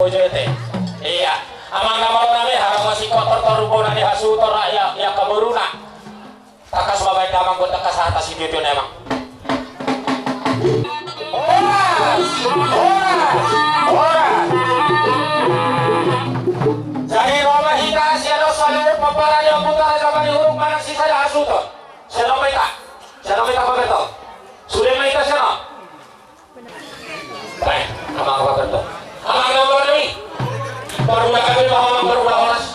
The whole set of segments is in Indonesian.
bojo teh. Iya, amang nama nami harang masih kotor torubo nani hasu tora ya kaburuna. Takas babai damang buat takas atas itu emang. Horas. Jadi Roma hita siapa selalu paparannya putar dapat huruf mana sih saya hasu tuh. Siapa apa betul? Sudah main siapa? Baik, amang apa betul? Amang apa ini? Baru nak kami bawa baru horas.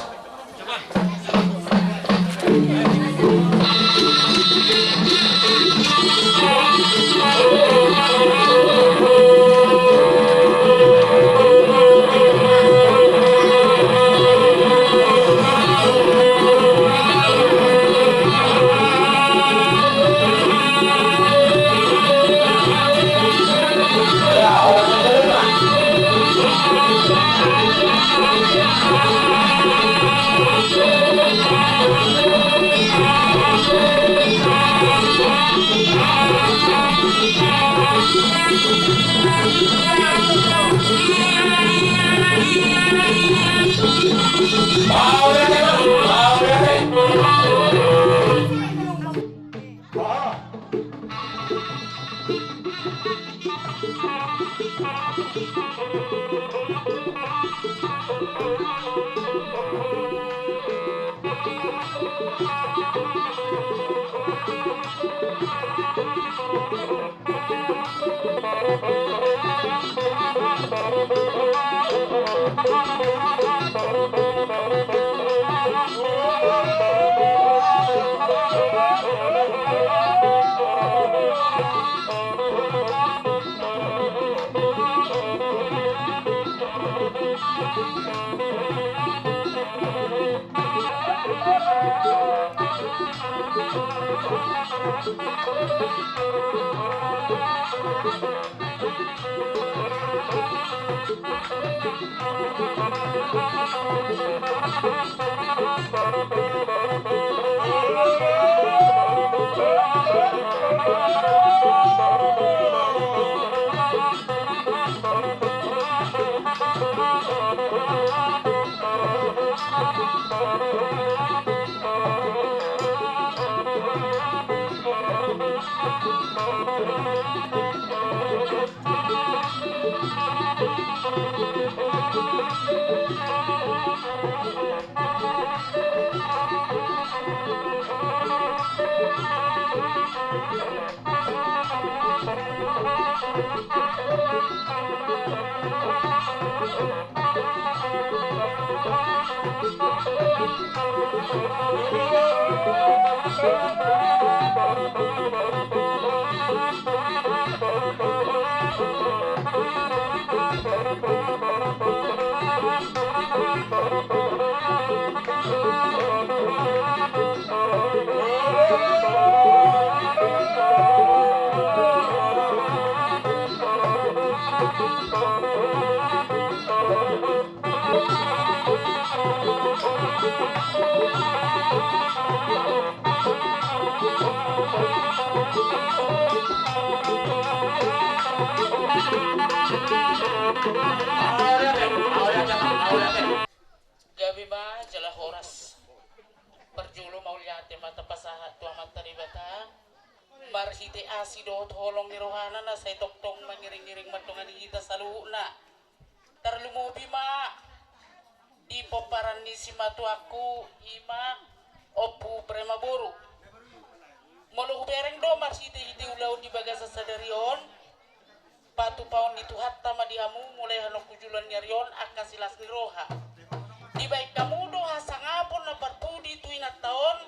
Gabi ba jala horas perjulo mauliate mata pasahat tua mata ribata marsite asido tolong ni rohana na say toktong mangiring-iring matungan kita saluhuna terlumubi ma di paparan ni si matu aku ima opu prema buru mulu bereng do marsite hiti ulau di bagasa sadarion patu paon itu hatta madiamu mulai hanok kujulan nyarion akasilas ni roha di baik kamu do hasangapon na parpudi tuinat taon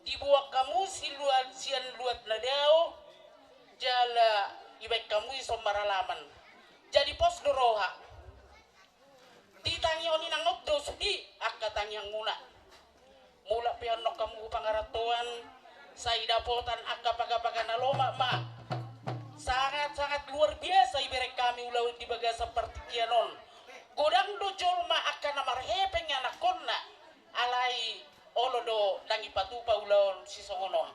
dibuat kamu sian luat nadao jala di baik kamu iso maralaman jadi pos doroha ditangi oni nangop do sudi akatangi yang mula pianok kamu pangaratuan saida potan akka paga-paga naloma ma sangat-sangat luar biasa ibarat kami ulau di bagasa partikianon godang do jolma akan namarhepeng anak konna alai olodo dangi patupa ulau sisongono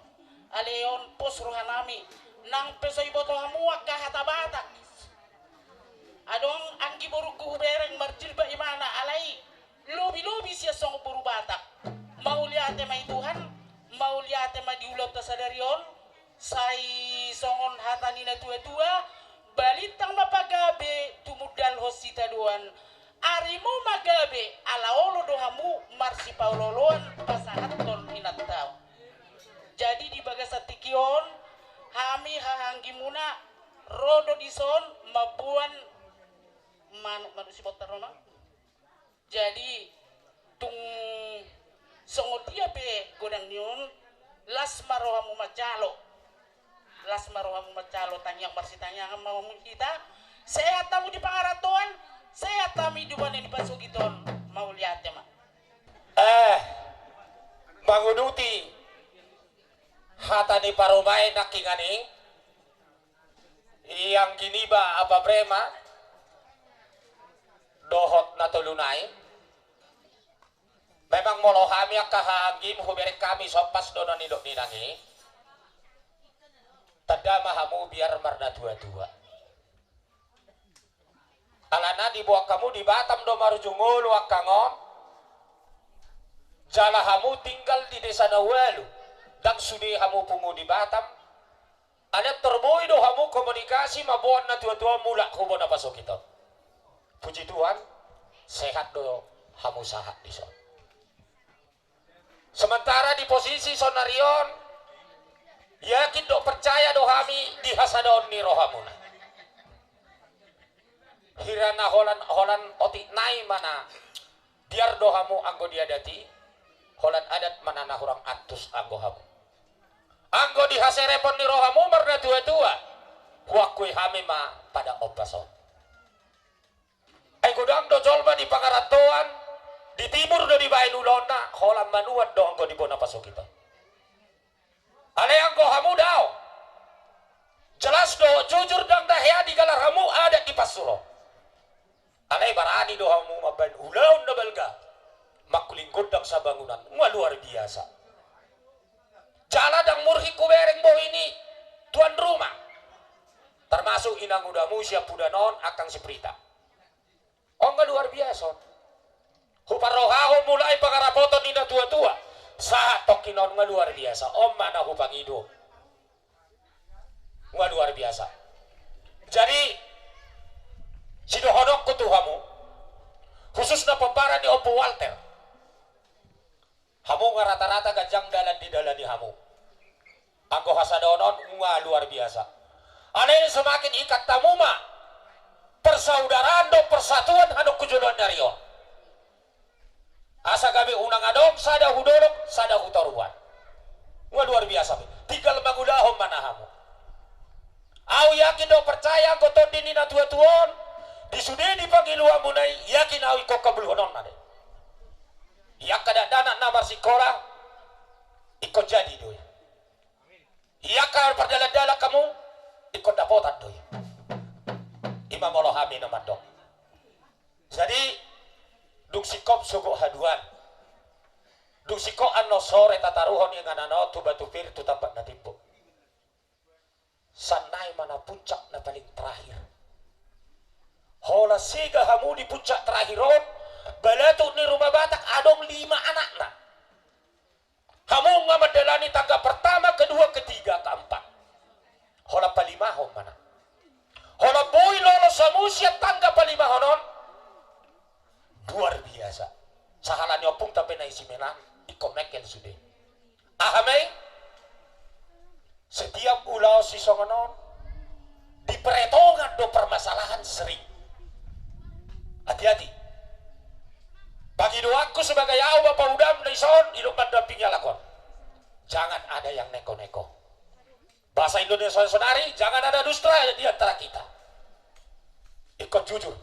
aleon pos rohanami nang pesoi boto hamu akka hatabatak adong anggi boruku bereng marjil narion say songon hatani na tua-tua balitang mapagabe tumudal hosita duan arimu magabe alaolo dohamu marsi pauloloan pasahat ton inataw. Jadi di bagasatikion hami hahanggi muna rodo dison mabuan manusia botar mama. Jadi tung songotia be godang nion las marohamu macalo tanyang marsi tanyang mau kita saya tamu di pangaratuan saya tami di mana di pasugiton mau lihat ya mak mangunuti hata ni parumay nakinganing iyang giniba apa brema dohot na tulunay memang molohami ang kahagim huberek kami sopas dono nidok ninangi tada mahamu biar marna dua-dua alana dibuat kamu di Batam do marujungul wakangon jalahamu tinggal di desa Nawalu dan sudi hamu pungu di Batam anet terboy do hamu komunikasi mabuan na dua-dua mulak hubo na pasok ito puji Tuhan sehat do hamu sahat di son sementara di posisi sonarion yakin do percaya do hami di hasadon ni rohamuna hirana holan otik nai mana biar dohamu anggo diadati holan adat mana na hurang atus anggo hamu anggo di haserepon ni rohamu marna tua-tua huakui hami ma pada obason ay gudang do jolma di pangaratoan di timur do di Bainulona holan manuat do anggo di bona pasok kita ale anggo hamu daw jelas do jujur dang dahya di galar hamu ada di pasuro ale barani do hamu maban ulaun na balga makulingkod dang sa bangunan luar biasa jala dang murhi kubereng bo ini tuan rumah termasuk inang udamu siap pudanon akang si Prita luar biasa huparohaho mulai pangarapoton nina tua-tua saat tokinon luar biasa mana hupangido luar biasa jadi sidohonok kutuhamu khususnya pembara di Opo Walter hamu rata-rata gajang dalan di hamu anggo hasadonon luar biasa ane semakin ikat tamuma persaudaraan do persatuan hanok kujuluan dario asa gabi unang adong sada hudolok sada hutaruan luar biasa tinggal mangudahom manahamu au yakin do percaya goton dini na tua-tuon disude di pangilua munai yakin au iko kabulhonon nade yak kada dana na marsikola iko jadi doy yak kar perdala-dala kamu iko dapotan doy imam Olohami naman dong jadi duk sikop sugo haduan duk siko ano sore tataruhon yang anano tubatupir tu tampak na timpo sanay mana puncak na paling terakhir hola siga hamu di puncak terakhiron balatuk ni rumah Batak adong 5 anak na hamu nga madalani tangga pertama kedua ketiga keempat hola palimahon mana hola boy lolo samusia tangga palimahonon luar biasa sahalan nyopung tapi na isimenan ikomekel sude ahamay setiap ulau si songonon diperetongan do permasalahan sering hati-hati bagi doaku sebagai au bapak udam naison hidup mendampingnya lakon jangan ada yang neko-neko bahasa Indonesia sonari jangan ada dusta di antara kita ikut jujur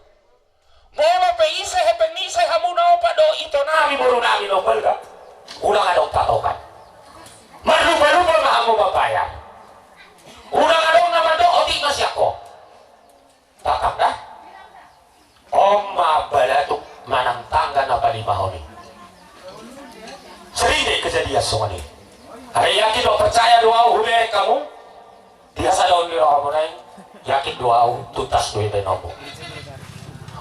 molo pe ise hepenise hamunao pa do ito nami buru nami no balga ulang adong patokan malupa-lupa mahamu babayar ulang adong naman do otik masya ko takap dah balatuk manang tangga na palimahoni sering deh kejadian semua ini hari yakin do percaya doa hubungan kamu biasa daun di roh naik yakin doa tutas doa benomo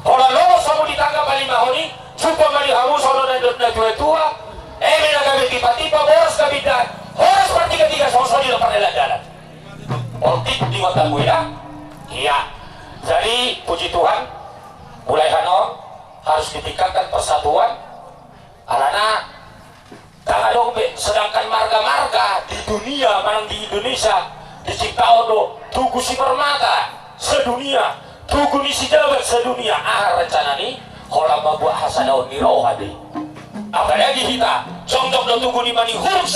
kalau lo sama di tangga palimahoni suka mali hamu sono dan dona tua-tua menagabi tiba-tiba boros kabidan boros per 3-3 sosok di suatan ya? Iya. Jadi puji Tuhan, mulai hano harus ditingkatkan persatuan. Alana dong sedangkan marga-marga di dunia, manang di Indonesia diciptakan do tugu si permata sedunia, tugu ni si jabat sedunia. Rencana nih kalau mabuah hasadaon ni rohadi. Apalagi kita contoh do tugu ni mani huruf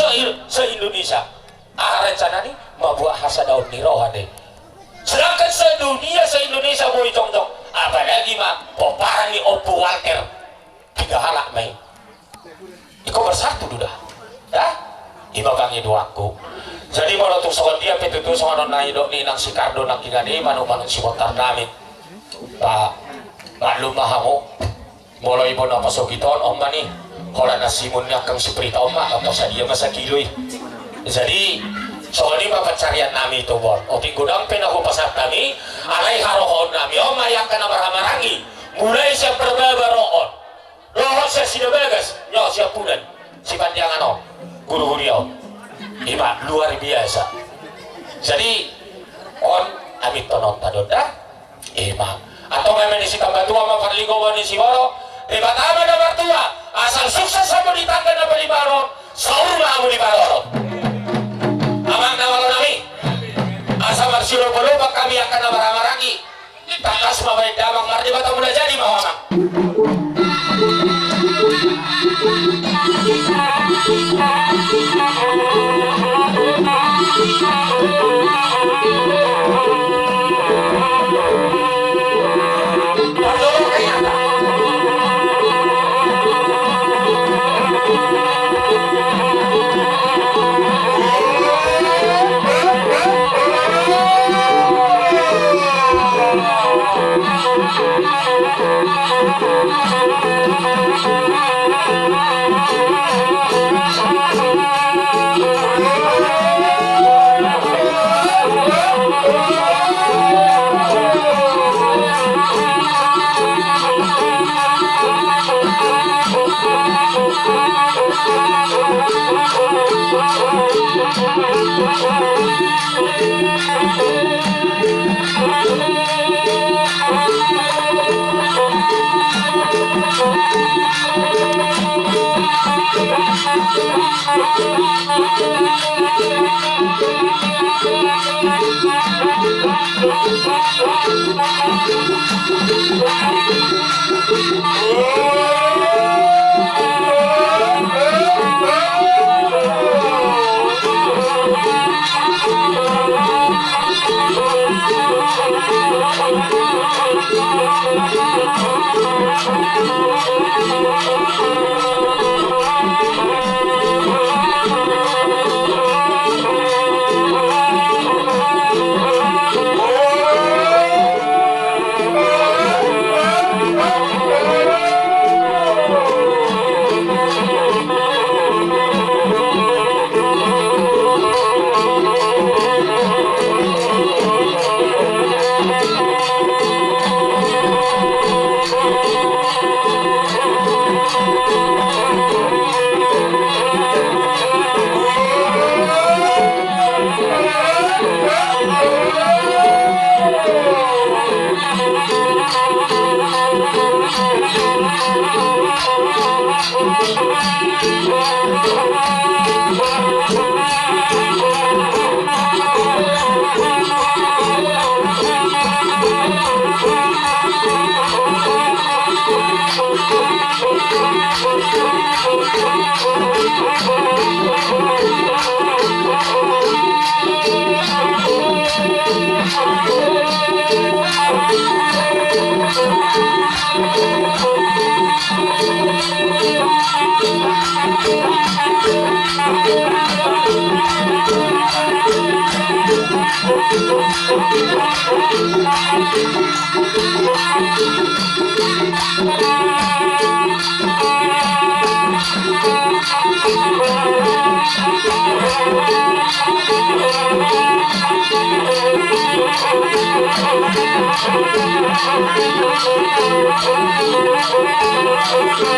se-Indonesia. Rencana nih mabuah hasadaon ni rohadi. Sedangkan sedunia se-Indonesia boy contoh. Apalagi mah poparan ni Oppo Walter 3 halak main. Iko bersatu duda, ya? Iba kangi doaku. Jadi kalau tuh soal dia petutu soal nai dok ni nang si kardo nak kingani manu si motar nami. Pak maklum mahamu. Mulai ibu napa sokiton om mani. Kalau nasi munnya kang si perita om mak apa sadia masa kiloi. Jadi soal ini bapak carian nami itu bor. Oke gudang aku pasar kami. Alai harohon nami om yang kena marah-marahi. Mulai siap berbabaroon. Rohot saya sudah bagus, nyawa siap punan, si panjangan om, guru beliau, iba luar biasa. Jadi on amit tonon tadoda, imam. Atau memang di situ batua sama perlingo di si boro, di batama ada batua, asal sukses sama di tangga apa di baron, saur mau di baron. Amang nawalo nami, asal marsilo bolobak kami akan namaramaragi, takas mawai damang mardi batang muda jadi mau amang. Thank you.